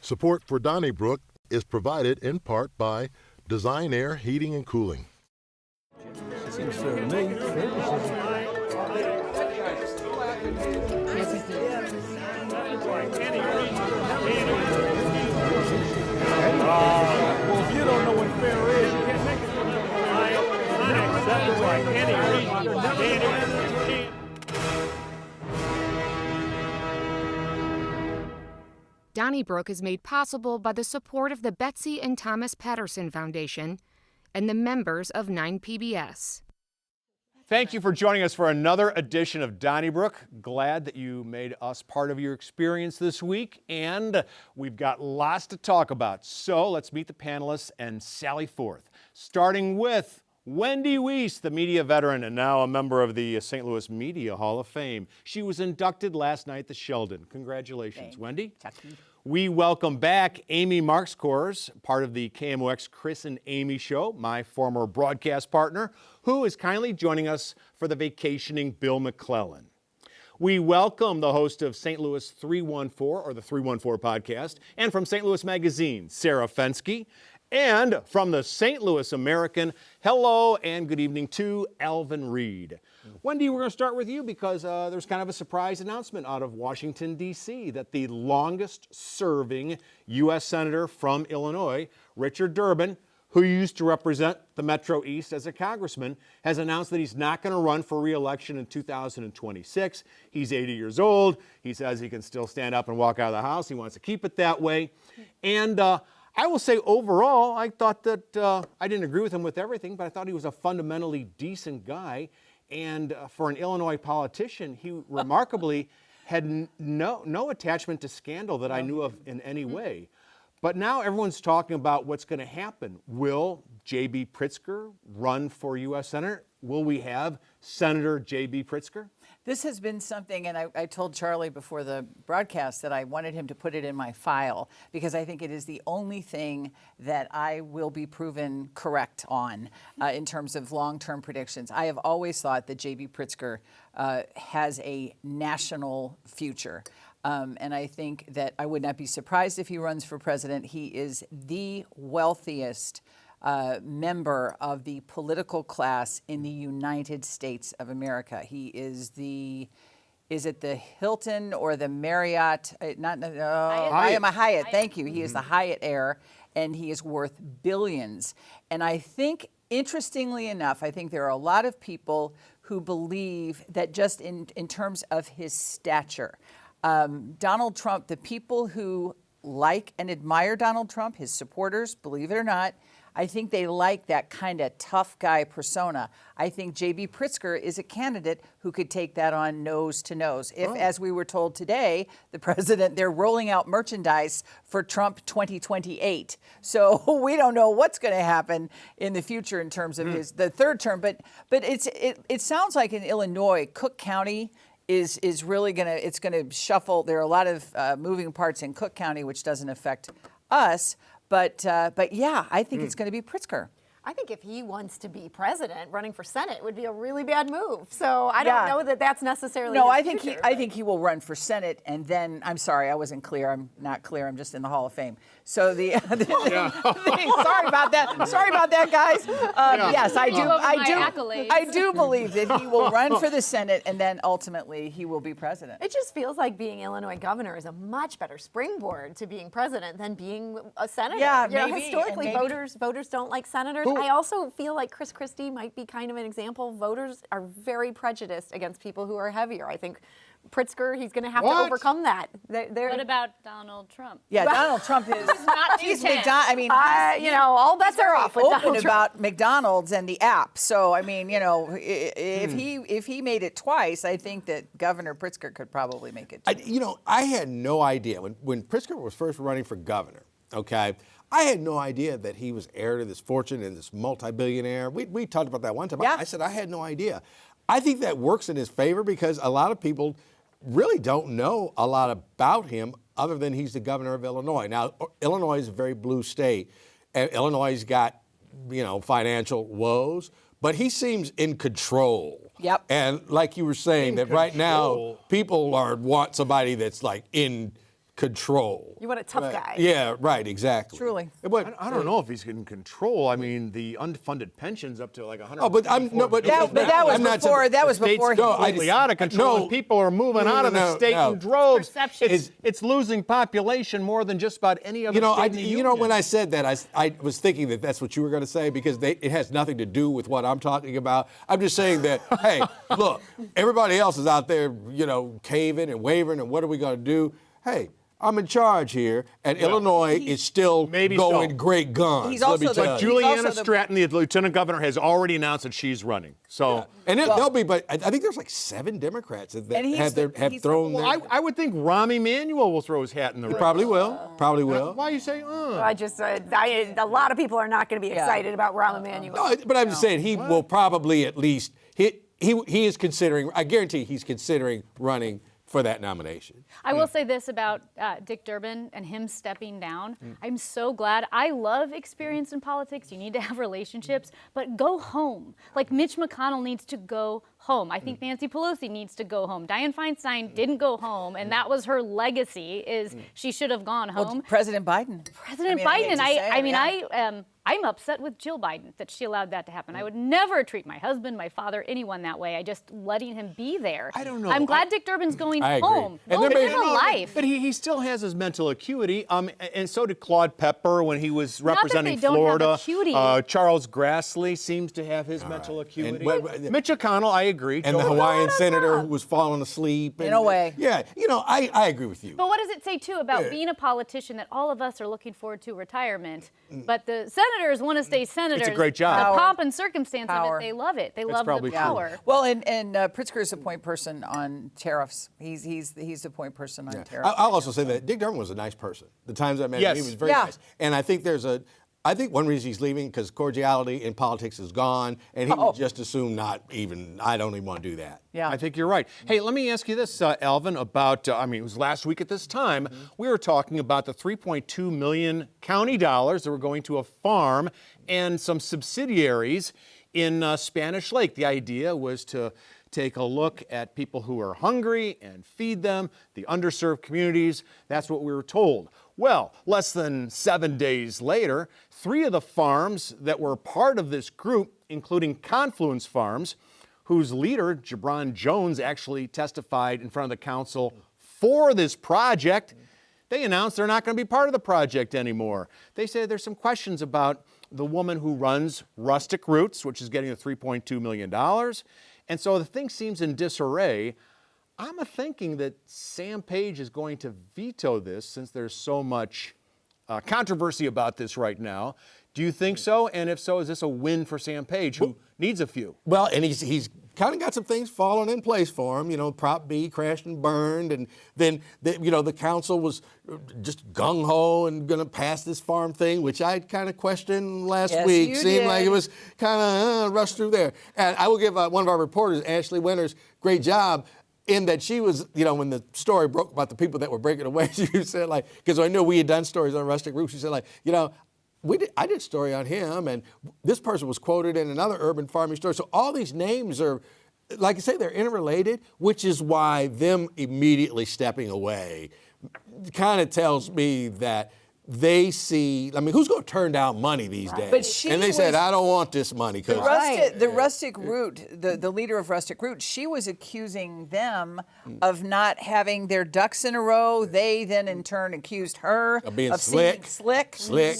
Support for Donnybrook is provided in part by Design Air Heating and Cooling. Seems fair to me. Well, if you don't know what fair is, you can't make it. That's like any reason. Donnybrook is made possible by the support of the Betsy and Thomas Patterson Foundation and the members of 9PBS. Thank you for joining us for another edition of Donnybrook. Glad that you made us part of your experience this week, and we've got lots to talk about. So let's meet the panelists and sally forth, starting with Wendy Wiese, the media veteran and now a member of the St. Louis Media Hall of Fame. She was inducted last night at the Sheldon. Congratulations, Thanks. Wendy. Chucky. We welcome back Amy Marxkors, part of the KMOX Chris and Amy Show, my former broadcast partner, who is kindly joining us for the vacationing Bill McClellan. We welcome the host of St. Louis 314, or the 314 podcast, and from St. Louis Magazine, Sarah Fenske. And from the St. Louis American, hello and good evening to Alvin Reid. Wendy, we're going to start with you because there's kind of a surprise announcement out of Washington, D.C. that the longest serving U.S. Senator from Illinois, Richard Durbin, who used to represent the Metro East as a congressman, has announced that he's not going to run for re-election in 2026. He's 80 years old. He says he can still stand up and walk out of the House. He wants to keep it that way. And I will say overall, I thought that I didn't agree with him with everything, but I thought he was a fundamentally decent guy. And for an Illinois politician, he remarkably had no attachment to scandal that I knew of in any way. But now everyone's talking about what's going to happen. Will J.B. Pritzker run for U.S. Senator? Will we have Senator J.B. Pritzker? This has been something, and I told Charlie before the broadcast that I wanted him to put it in my file because I think it is the only thing that I will be proven correct on in terms of long-term predictions. I have always thought that J.B. Pritzker has a national future. And I think that I would not be surprised if he runs for president. He is the wealthiest member of the political class in the United States of America. He is is it the Hilton or the Marriott? I am a Hyatt. Thank you. He is the Hyatt heir, and he is worth billions. And I think, interestingly enough, I think there are a lot of people who believe that just in terms of his stature, Donald Trump, the people who like and admire Donald Trump, his supporters, believe it or not, I think they like that kind of tough guy persona. I think J.B. Pritzker is a candidate who could take that on nose to nose. If, as we were told today, the president, they're rolling out merchandise for Trump 2028. So we don't know what's going to happen in the future in terms of the third term. But it sounds like in Illinois, Cook County is really it's going to shuffle. There are a lot of moving parts in Cook County, which doesn't affect us. But yeah, I think it's going to be Pritzker. I think if he wants to be president, running for Senate would be a really bad move. So I don't know that that's necessarily No, his I think future, I think he will run for Senate, and then I'm sorry, I wasn't clear. I'm not clear. I'm just in the Hall of Fame. So sorry about that. Sorry about that, guys. Yes, I do believe that he will run for the Senate, and then ultimately he will be president. It just feels like being Illinois governor is a much better springboard to being president than being a senator. Yeah, maybe. Historically, voters don't like senators. I also feel like Chris Christie might be kind of an example. Voters are very prejudiced against people who are heavier. I think Pritzker, he's going to have to overcome that. What about Donald Trump? Yeah, Donald Trump is not all bets are off with open Donald Trump. about McDonald's and the app. So I mean, if he made it twice, I think that Governor Pritzker could probably make it. I had no idea when Pritzker was first running for governor. Okay, I had no idea that he was heir to this fortune and this multi-billionaire. We talked about that one time. Yeah. I said I had no idea. I think that works in his favor because a lot of people really don't know a lot about him other than he's the governor of Illinois. Now, Illinois is a very blue state, and Illinois' got, financial woes, but he seems in control. Yep. And like you were saying, that right now people want somebody that's like in control. You want a tough guy. Yeah, right, exactly. Truly. But, I don't know if he's in control. I mean, the unfunded pension's up to like 100. oh, but I'm no, but That was I'm not before. saying- That was State's before. completely out of control, and people are moving out of the state in droves. Perception. It's losing population more than just about any other state in the union. When I said that, I was thinking that that's what you were going to say because it has nothing to do with what I'm talking about. I'm just saying that, hey, look, everybody else is out there, caving and wavering, and what are we going to do? Hey, I'm in charge here, and Illinois is still going great guns. He's also But Juliana Stratton, the lieutenant governor, has already announced that she's running. So, and there'll be, but I think there's like 7 Democrats that have thrown. Well, I would think Rahm Emanuel will throw his hat in the ring. Probably will. Probably will. Why are you saying? A lot of people are not going to be excited about Rahm Emanuel. No, but I'm just saying he will probably at least he is considering. I guarantee he's considering running for that nomination. I will say this about Dick Durbin and him stepping down. I'm so glad. I love experience in politics. You need to have relationships, but go home. Like Mitch McConnell needs to go home. I think Nancy Pelosi needs to go home. Dianne Feinstein didn't go home, and that was her legacy, is she should have gone home. Well, President Biden. I'm upset with Jill Biden that she allowed that to happen. I would never treat my husband, my father, anyone that way. I just letting him be there. I don't know. I'm glad Dick Durbin's going I agree. home. And Go there may- live a life. But he still has his mental acuity, and so did Claude Pepper when he was Not that representing they don't have Florida. acuity. Charles Grassley seems to have his mental acuity. And- Mitch McConnell, I agree. And the Hawaiian senator who was falling asleep. In a way. Yeah, I agree with you. But what does it say, too, about being a politician that all of us are looking forward to retirement, but the senators want to stay senators? It's a great job. The pomp and circumstance of Power. it, they love it. They love the probably true. power. Well, and Pritzker is the point person on tariffs. He's the point person on tariffs. I'll also say that Dick Durbin was a nice person. The times I met Yes. him, he was very Yeah. nice. And I think I think one reason he's leaving because cordiality in politics is gone, and he would just assume not even. I don't even want to do that. Yeah. I think you're right. Hey, let me ask you this, Alvin, about, it was last week at this time, we were talking about the $3.2 million county dollars that were going to a farm and some subsidiaries in Spanish Lake. The idea was to take a look at people who are hungry and feed them, the underserved communities. That's what we were told. Well, less than 7 days later, 3 of the farms that were part of this group, including Confluence Farms, whose leader, Jabron Jones, actually testified in front of the council for this project, they announced they're not going to be part of the project anymore. They say there's some questions about the woman who runs Rustic Roots, which is getting the $3.2 million. And so the thing seems in disarray. I'm thinking that Sam Page is going to veto this since there's so much controversy about this right now. Do you think so? And if so, is this a win for Sam Page, who needs a few? Well, and he's kind of got some things falling in place for him. Prop B crashed and burned, and then the council was just gung ho and going to pass this farm thing, which I kind of questioned last week. You Seemed did. like it was kind of rushed through there. And I will give one of our reporters, Ashley Winters, great job. In that she was, when the story broke about the people that were breaking away, she said, because I know we had done stories on Rustic Roots, she said, I did a story on him, and this person was quoted in another urban farming story. So all these names are, like I say, they're interrelated, which is why them immediately stepping away kind of tells me that they see, who's going to turn down money these days? But she and they said, was- I don't want this money. The Rustic Root, the leader of Rustic Root, she was accusing them of not having their ducks in a row. They then in turn accused her Of being seeming slick. slick. Right.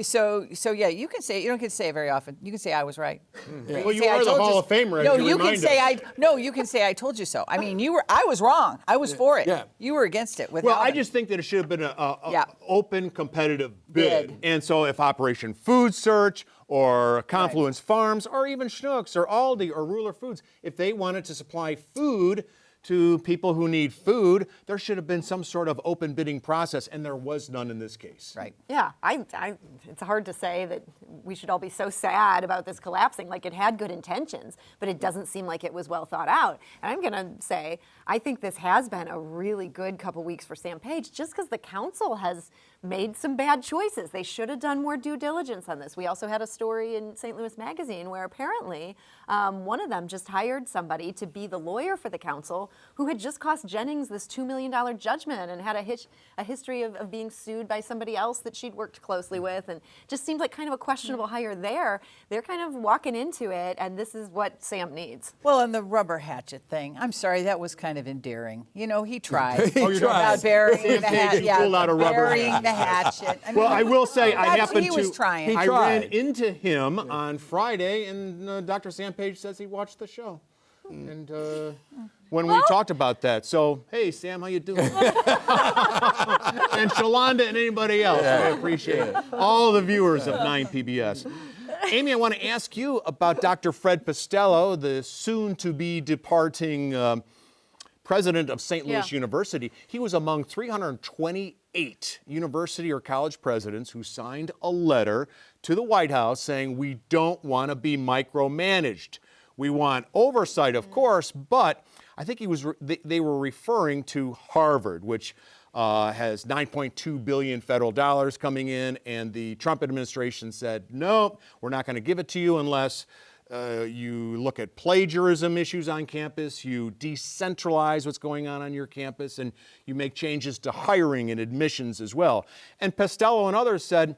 So yeah, you can say, you don't get to say it very often. You can say I was right. Yeah. Well, you are the Hall of Famer, as No, you you can remind say us. you can say I told you so. I mean, I was wrong. I was for it. Yeah. You were against it. With Well, I Alvin. just think that it should have been an Yeah. open, competitive bid. Bid. And so if Operation Food Search or Confluence Farms or even Schnucks or Aldi or Ruler Foods, if they wanted to supply food to people who need food, there should have been some sort of open bidding process, and there was none in this case. Right. Yeah, it's hard to say that we should all be so sad about this collapsing. Like, it had good intentions, but it doesn't seem like it was well thought out. And I'm going to say, I think this has been a really good couple weeks for Sam Page, just because the council has made some bad choices. They should have done more due diligence on this. We also had a story in St. Louis Magazine where apparently one of them just hired somebody to be the lawyer for the council who had just cost Jennings this $2 million judgment and had a history of being sued by somebody else that she'd worked closely with, and just seemed like kind of a questionable hire there. They're kind of walking into it, and this is what Sam needs. Well, and the rubber hatchet thing, I'm sorry, that was kind of endearing. You know, he tried. He tried. About burying the hatchet. He pulled out a rubber burying the hatchet. I mean, Well, I will say I that's- happened he to. was trying. I tried. ran into him on Friday, and Dr. Sam Page says he watched the show. And when we talked about that, so hey Sam, how you doing? And Shalonda and anybody else, I appreciate it. All the viewers of 9 PBS. Amy, I want to ask you about Dr. Fred Pestello, the soon-to-be departing president of St. Louis University. He was among 328 university or college presidents who signed a letter to the White House saying, we don't want to be micromanaged. We want oversight, of course, but I think they were referring to Harvard, which has $9.2 billion federal dollars coming in, and the Trump administration said, no, we're not going to give it to you unless you look at plagiarism issues on campus, you decentralize what's going on your campus, and you make changes to hiring and admissions as well. And Pestello and others said,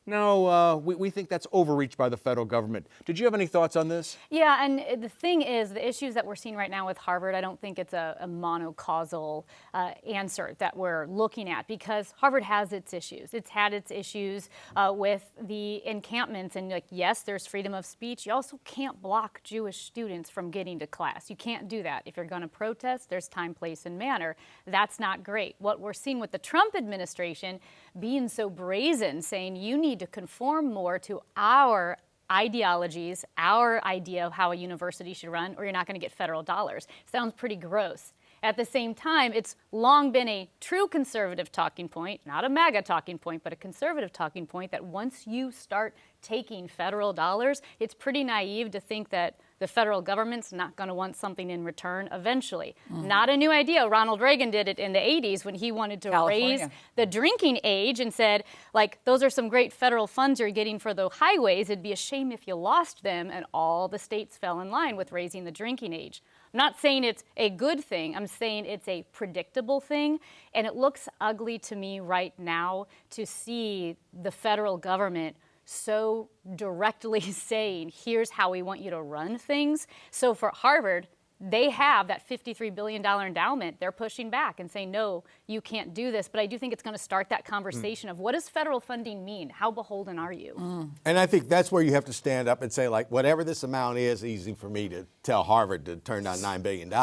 no, we think that's overreach by the federal government. Did you have any thoughts on this? Yeah, and the thing is, the issues that we're seeing right now with Harvard, I don't think it's a monocausal answer that we're looking at, because Harvard has its issues. It's had its issues with the encampments, and like, yes, there's freedom of speech. You also can't block Jewish students from getting to class. You can't do that. If you're going to protest, there's time, place, and manner. That's not great. What we're seeing with the Trump administration being so brazen, saying you need to conform more to our ideologies, our idea of how a university should run, or you're not going to get federal dollars. Sounds pretty gross. At the same time, it's long been a true conservative talking point, not a MAGA talking point, but a conservative talking point, that once you start taking federal dollars, it's pretty naive to think that the federal government's not going to want something in return eventually. Not a new idea. Ronald Reagan did it in the 80s when he wanted to raise the drinking age and said, like, those are some great federal funds you're getting for the highways. It'd be a shame if you lost them, and all the states fell in line with raising the drinking age. I'm not saying it's a good thing. I'm saying it's a predictable thing, and it looks ugly to me right now to see the federal government so directly saying, here's how we want you to run things. So for Harvard, they have that $53 billion endowment. They're pushing back and saying, no, you can't do this. But I do think it's going to start that conversation of, what does federal funding mean? How beholden are you? And I think that's where you have to stand up and say, like, whatever this amount is, easy for me to tell Harvard to turn down $9 billion.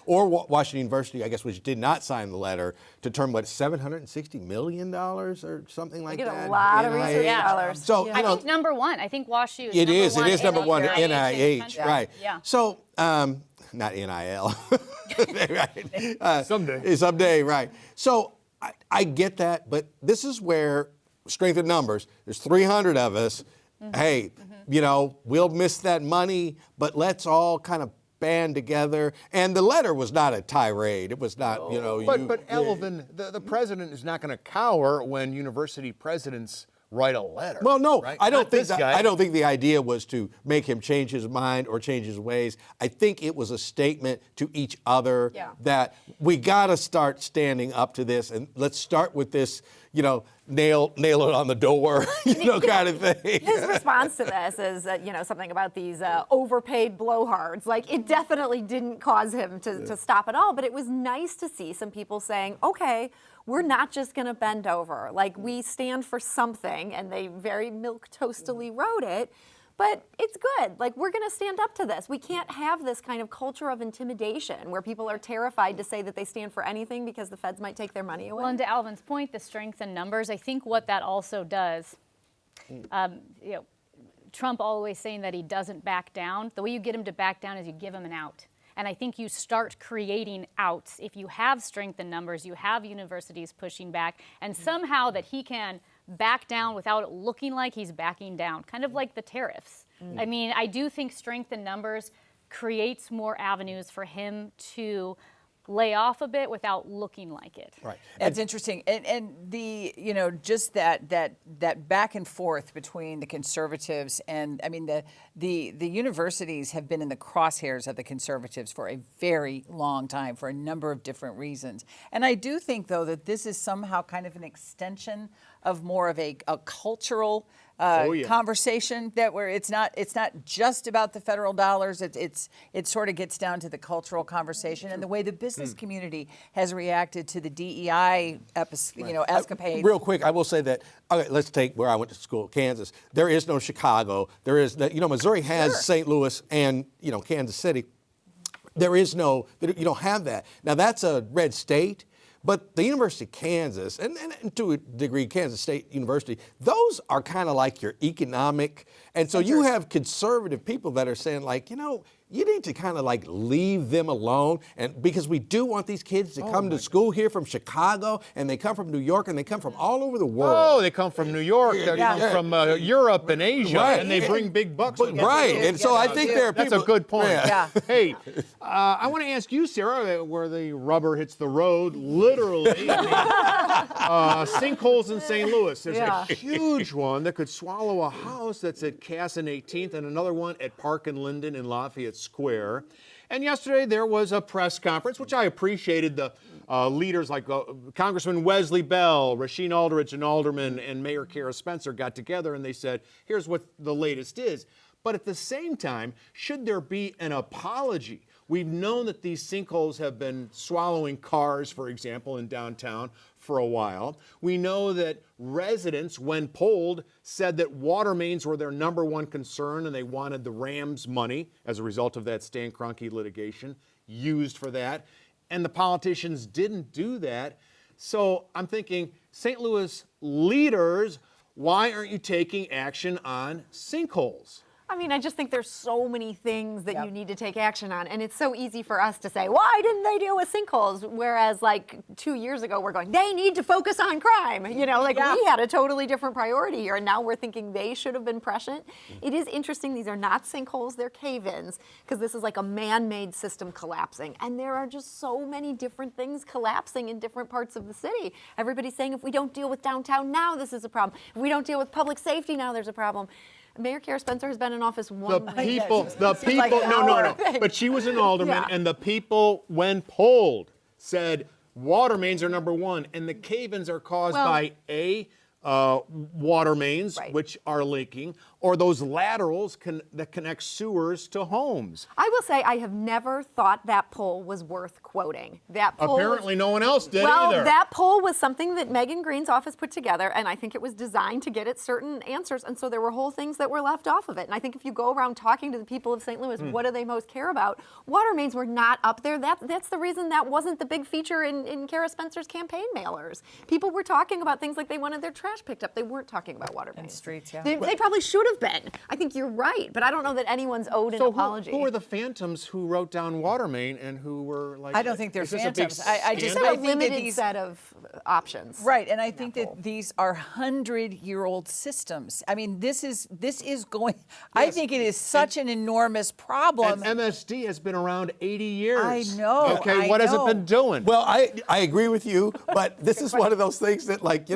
Or Washington University, I guess, which did not sign the letter, to turn, what, $760 million or something like They that? get a lot of research NIH. dollars. So, I think number one. I think WashU is it is. number It is number one to in NIH, right? Yeah. So, not NIL. Right. Someday. Someday, right. So I get that, but this is where strength in numbers. There's 300 of us. Hey, you know, we'll miss that money, but let's all kind of band together. And the letter was not a tirade. It was not, you know. But Alvin, the president is not going to cower when university presidents write a letter. Well, no, right? I don't Not think this that, guy. I don't think the idea was to make him change his mind or change his ways. I think it was a statement to each other that we got to start standing up to this, and let's start with this, you know, nail it on the door, you know, kind of thing. His response to this is, you know, something about these overpaid blowhards. Like, it definitely didn't cause him to stop at all, but it was nice to see some people saying, okay, we're not just going to bend over. Like, we stand for something, and they very milquetoastily wrote it, but it's good. Like, we're going to stand up to this. We can't have this kind of culture of intimidation where people are terrified to say that they stand for anything because the feds might take their money away. Well, and to Alvin's point, the strength in numbers, I think what that also does, you know, Trump always saying that he doesn't back down. The way you get him to back down is you give him an out. And I think you start creating outs. If you have strength in numbers, you have universities pushing back, and somehow that he can back down without it looking like he's backing down, kind of like the tariffs. I mean, I do think strength in numbers creates more avenues for him to lay off a bit without looking like it. Right. That's interesting, and the just that back and forth between the conservatives and I mean the universities have been in the crosshairs of the conservatives for a very long time for a number of different reasons, and I do think though that this is somehow kind of an extension of more of a cultural conversation that where it's not just about the federal dollars. It sort of gets down to the cultural conversation and the way the business community has reacted to the DEI escapades. Real quick, I will say that. Okay, let's take where I went to school, Kansas. There is no Chicago. There is Missouri has St. Louis and Kansas City. There is no. You don't have that. Now that's a red state. But the University of Kansas, and to a degree Kansas State University, those are kind of like your economic, and so you have conservative people that are saying like, you need to kind of like leave them alone, and because we do want these kids to come to school here from Chicago, and they come from New York, and they come from all over the world. Oh, they come from New York, they come from Europe and Asia, and they bring big bucks. Right, and so I think there are people. That's a good point. Yeah. Hey, I want to ask you, Sarah, where the rubber hits the road, literally. Sinkholes in St. Louis. There's a huge one that could swallow a house that's at Cass and 18th, and another one at Park and Linden in Lafayette Square. And yesterday there was a press conference, which I appreciated. The leaders like Congressman Wesley Bell, Rasheen Aldridge, and Alderman, and Mayor Kara Spencer got together and they said, here's what the latest is. But at the same time, should there be an apology? We've known that these sinkholes have been swallowing cars, for example, in downtown for a while. We know that residents, when polled, said that water mains were their number one concern and they wanted the Rams money as a result of that Stan Kroenke litigation used for that. And the politicians didn't do that. So I'm thinking, St. Louis leaders, why aren't you taking action on sinkholes? I mean, I just think there's so many things that you need to take action on. And it's so easy for us to say, why didn't they deal with sinkholes? Whereas like 2 years ago, we're going, they need to focus on crime. We had a totally different priority here. And now we're thinking they should have been prescient. It is interesting. These are not sinkholes. They're cave-ins because this is like a man-made system collapsing. And there are just so many different things collapsing in different parts of the city. Everybody's saying if we don't deal with downtown now, this is a problem. If we don't deal with public safety now, there's a problem. Mayor Kara Spencer has been in office one week. The people, no. But she was an alderman, and the people, when polled, said water mains are number one, and the cave-ins are caused by water mains, which are leaking, or those laterals that connect sewers to homes. I will say I have never thought that poll was worth quoting. That poll apparently no one else did either. Well, that poll was something that Megan Green's office put together, and I think it was designed to get at certain answers, and so there were whole things that were left off of it. And I think if you go around talking to the people of St. Louis, what do they most care about? Water mains were not up there. That's the reason that wasn't the big feature in Kara Spencer's campaign mailers. People were talking about things like they wanted their trash picked up. They weren't talking about water mains. And streets, They probably should have been. I think you're right, but I don't know that anyone's owed an apology. Who were the phantoms who wrote down water main and who were like? I don't think they're phantoms. I think a limited set of options. Right, and I think that these are 100-year-old systems. I mean, this is going. Yes. I think it is such an enormous problem. And MSD has been around 80 years. I know. Okay, what has it been doing? Well, I agree with you, but this is one of those things that, like,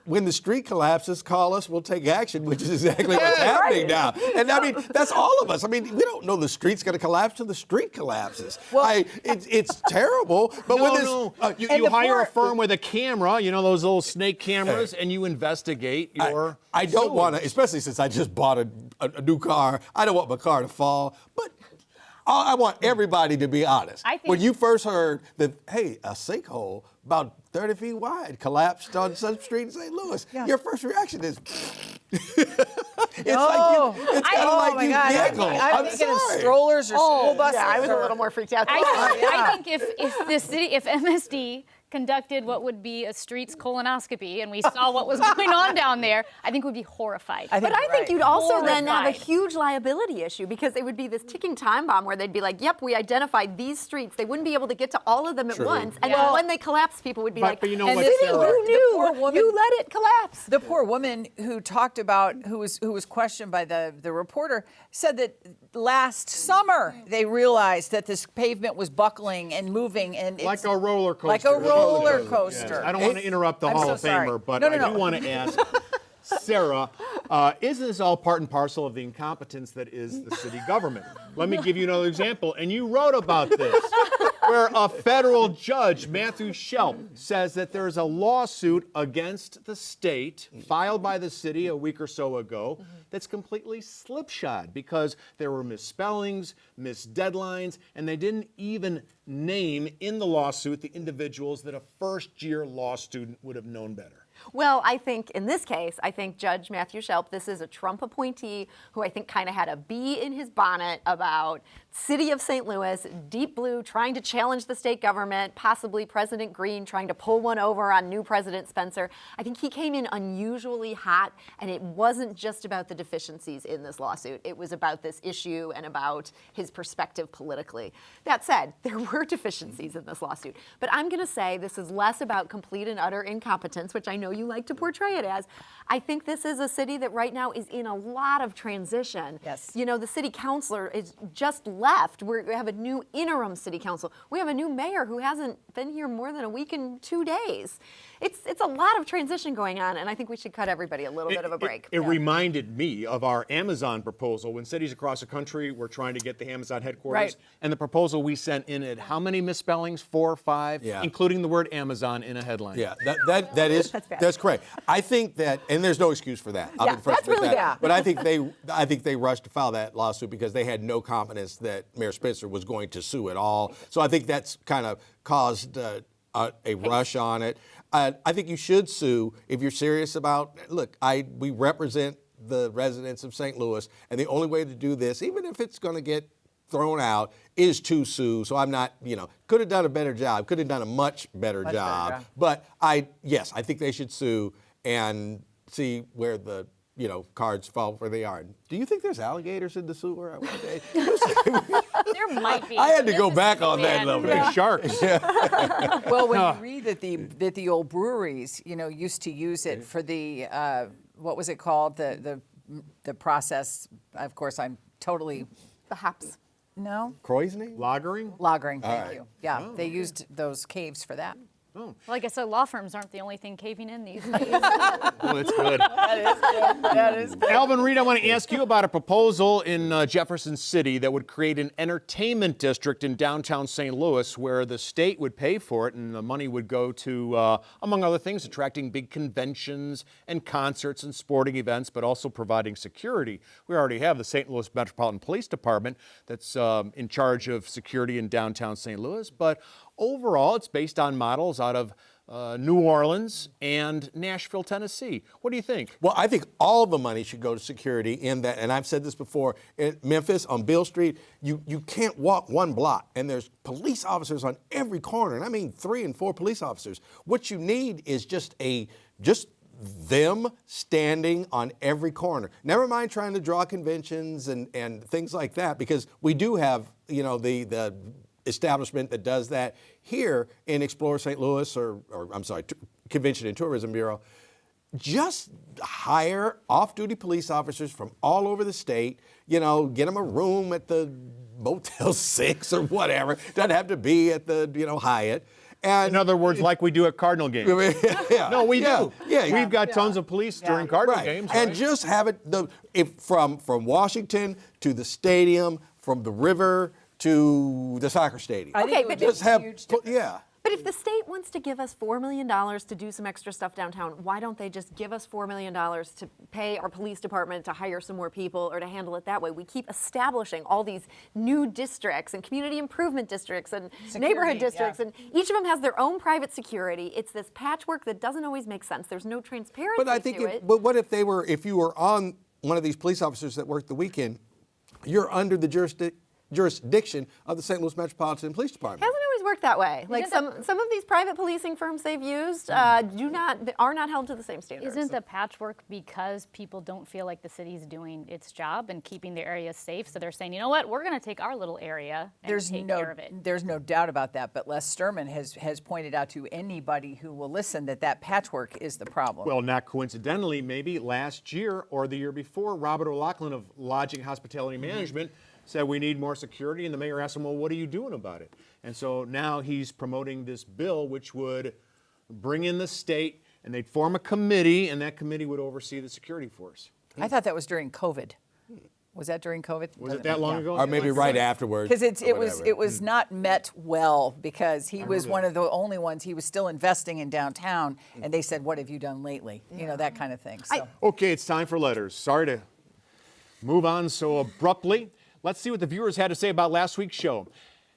when the street collapses, call us, we'll take action, which is exactly what's happening now. And I mean, that's all of us. I mean, we don't know the street's going to collapse till the street collapses. Well, it's terrible. But you hire a firm with a camera, those little snake cameras, and you investigate your. I don't want to, especially since I just bought a new car. I don't want my car to fall, but. I want everybody to be honest. When you first heard that, hey, a sinkhole about 30 feet wide collapsed on some street in St. Louis, your first reaction is, it's kind of like you giggle. I'm thinking of strollers or school buses. Yeah, I was a little more freaked out. I think if MSD conducted what would be a streets colonoscopy and we saw what was going on down there, I think we'd be horrified. I think you'd also then have a huge liability issue because it would be this ticking time bomb where they'd be like, yep, we identified these streets. They wouldn't be able to get to all of them at once. And then when they collapse, people would be like, but you know what, you knew, you let it collapse. The poor woman who talked about, who was questioned by the reporter, said that last summer they realized that this pavement was buckling and moving, and it's Like a roller coaster. Like a roller coaster. Yes. I don't want to interrupt the I'm Hall so of sorry. Famer, but No, I do no. want to ask Sarah, isn't this all part and parcel of the incompetence that is the city government? Let me give you another example, and you wrote about this, where a federal judge, Matthew Shelp, says that there's a lawsuit against the state filed by the city a week or so ago that's completely slipshod because there were misspellings, missed deadlines, and they didn't even name in the lawsuit the individuals that a first-year law student would have known better. Well, I think in this case, I think Judge Matthew Shelp, this is a Trump appointee who I think kind of had a bee in his bonnet about city of St. Louis, deep blue, trying to challenge the state government, possibly President Green trying to pull one over on new President Spencer. I think he came in unusually hot, and it wasn't just about the deficiencies in this lawsuit. It was about this issue and about his perspective politically. That said, there were deficiencies in this lawsuit. But I'm going to say this is less about complete and utter incompetence, which I know you like to portray it as. I think this is a city that right now is in a lot of transition. Yes. You know, the city councilor is just left. We have a new interim city council. We have a new mayor who hasn't been here more than a week and 2 days. It's a lot of transition going on, and I think we should cut everybody a little bit of a break. It reminded me of our Amazon proposal when cities across the country were trying to get the Amazon headquarters. Right. And the proposal we sent in had how many misspellings? 4 or 5, Yeah. including the word Amazon in a headline. Yeah, that's bad. that's correct. I think that, and there's no excuse for that. I'll Yeah, be the first that's to admit really that. bad. But I think they rushed to file that lawsuit because they had no confidence that Mayor Spencer was going to sue at all. So I think that's kind of caused a rush on it. I think you should sue if you're serious about. Look, we represent the residents of St. Louis, and the only way to do this, even if it's going to get thrown out, is to sue. So I'm not, could have done a better job, could have done a much better job. But I think they should sue and see where the cards fall where they are. Do you think there's alligators in the sewer? There might be. I had to go back on that little bit. Sharks. Well, when you read that the old breweries, used to use it for the what was it called, the process. Of course, I'm totally The hops. no Croisny? Lagering? lagering. Thank right. you. Yeah, they used those caves for that. Well, I guess law firms aren't the only thing caving in these days. Oh, that's good. That is good. Alvin, Reid, I want to ask you about a proposal in Jefferson City that would create an entertainment district in downtown St. Louis where the state would pay for it and the money would go to, among other things, attracting big conventions and concerts and sporting events, but also providing security. We already have the St. Louis Metropolitan Police Department that's in charge of security in downtown St. Louis, but overall, it's based on models out of New Orleans and Nashville, Tennessee. What do you think? Well, I think all the money should go to security in that, and I've said this before, in Memphis on Beale Street, you can't walk one block, and there's police officers on every corner, and I mean 3 and 4 police officers. What you need is just them standing on every corner. Never mind trying to draw conventions and things like that, because we do have, the establishment that does that here in Explore St. Louis, or I'm sorry, Convention and Tourism Bureau. Just hire off-duty police officers from all over the state, get them a room at the Motel 6 or whatever. Doesn't have to be at the, Hyatt. And In other words, like we do at Cardinal games. yeah, No, we do. Yeah, We've got tons of police during Cardinal right. games. And right? just have it from Washington to the stadium, from the river to the soccer stadium. I think it would just make a have, huge difference. yeah. But if the state wants to give us $4 million to do some extra stuff downtown, why don't they just give us $4 million to pay our police department to hire some more people or to handle it that way? We keep establishing all these new districts and community improvement districts and neighborhood districts, and each of them has their own private security. It's this patchwork that doesn't always make sense. There's no transparency But I think, to it. but what if if you were on one of these police officers that worked the weekend, you're under the jurisdiction of the St. Louis Metropolitan Police Department. Hasn't always worked that way. Like Isn't some of these private policing firms they've used are not held to the same standards. Isn't the patchwork because people don't feel like the city's doing its job and keeping their areas safe? So they're saying, you know what, we're going to take our little area and take care of it. There's no doubt about that. But Les Sturman has pointed out to anybody who will listen that patchwork is the problem. Well, not coincidentally, maybe last year or the year before, Robert O'Loughlin of Lodging Hospitality Management said we need more security, and the mayor asked him, well, what are you doing about it? And so now he's promoting this bill which would bring in the state, and they'd form a committee, and that committee would oversee the security force. I thought that was during COVID. Was that during COVID? Was it that long ago? Or maybe right afterwards. Because it was not met well, because he was one of the only ones. He was still investing in downtown, and they said, "What have you done lately?" You know, that kind of thing. So. Okay, it's time for letters. Sorry to move on so abruptly. Let's see what the viewers had to say about last week's show.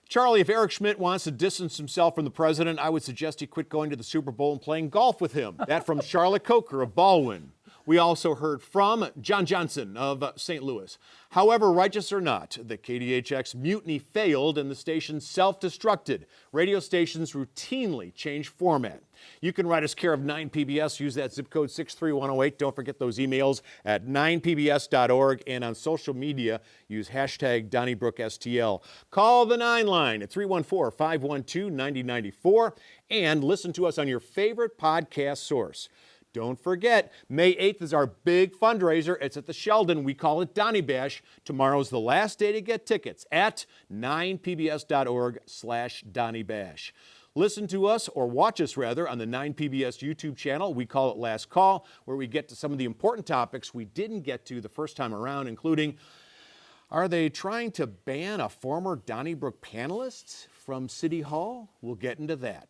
Charlie, if Eric Schmidt wants to distance himself from the president, I would suggest he quit going to the Super Bowl and playing golf with him. That from Charlotte Coker of Baldwin. We also heard from John Johnson of St. Louis. However, righteous or not, the KDHX mutiny failed and the station self-destructed. Radio stations routinely change format. You can write us care of 9PBS. Use that zip code 63108. Don't forget those emails at 9pbs.org, and on social media, use hashtag DonnybrookSTL. Call the 9 line at 314-512-9094 and listen to us on your favorite podcast source. Don't forget, May 8th is our big fundraiser. It's at the Sheldon. We call it Donny Bash. Tomorrow's the last day to get tickets at 9pbs.org/DonnyBash. Listen to us, or watch us rather, on the 9PBS YouTube channel. We call it Last Call, where we get to some of the important topics we didn't get to the first time around, including, are they trying to ban a former Donnybrook panelist from City Hall? We'll get into that.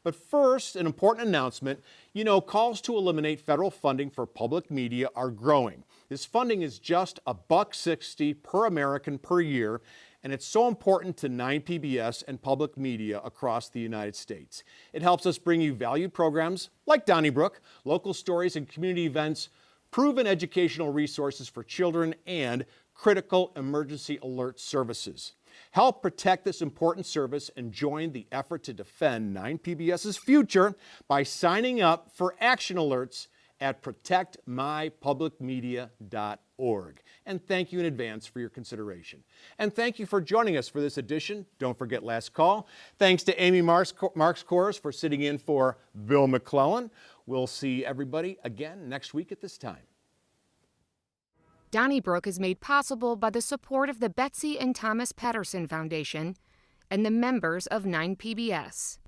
But first, an important announcement. You know, calls to eliminate federal funding for public media are growing. This funding is just $1.60 per American per year, and it's so important to 9PBS and public media across the United States. It helps us bring you valued programs like Donnybrook, local stories and community events, proven educational resources for children, and critical emergency alert services. Help protect this important service and join the effort to defend 9PBS's future by signing up for action alerts at protectmypublicmedia.org. And thank you in advance for your consideration. And thank you for joining us for this edition. Don't forget Last Call. Thanks to Amy Marxkors for sitting in for Bill McClellan. We'll see everybody again next week at this time. Donnybrook is made possible by the support of the Betsy and Thomas Patterson Foundation and the members of 9PBS.